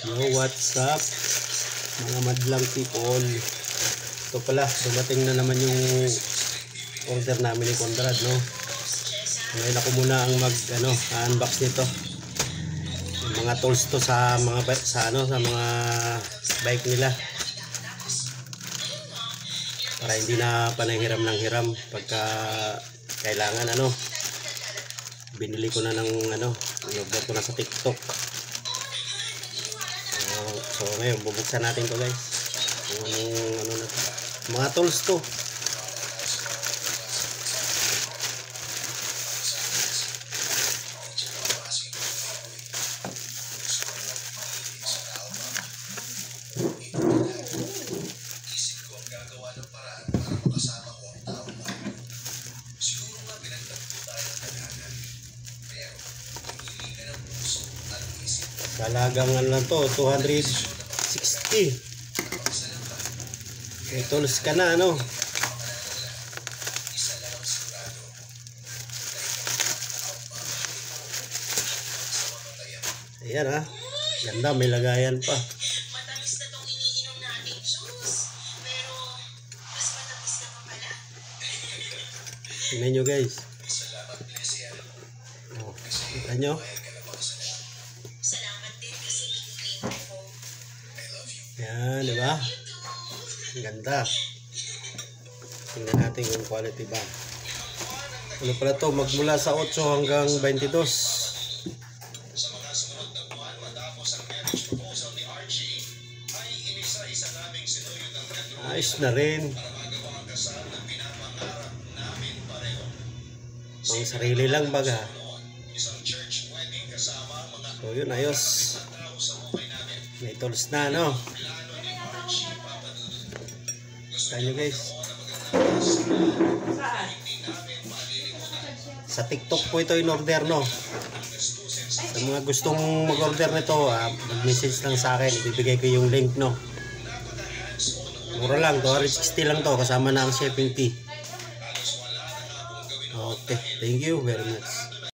Yo, what's up mga madlang people. Ito pala, dumating na naman yung order namin ni Conrad, no? Ngayon ako muna ang unbox nito. Yung mga tools to sa mga sa mga bike nila. Para hindi na panahiram ng hiram pagka kailangan binili ko na ng order ko na sa TikTok. So ngayon bubuksan natin to, guys. Yung mga tools to. Kalagang lang to, 260. May tools ka na, Ayan, ganda, may lagayan pa. Matamis na tong iniinom nating juice, pero mas matamis na pa pala. Tingnan nyo, guys. Tingnan nyo. Salamat din kasi inulit ko. Yan, diba? Ang ganda. Tingnan natin yung quality ba. Ano pala to? Magmula sa 8 hanggang 22. Ayos na rin. Ang sarili lang baga. So yun, ayos. May tools na, Kaya guys. Sa TikTok po ito in order, Sa mga gustong mag-order nito, mag-message lang sa akin. Ibibigay ko yung link, Mura lang, 260 lang to kasama na ang shipping fee. Okay, thank you very much.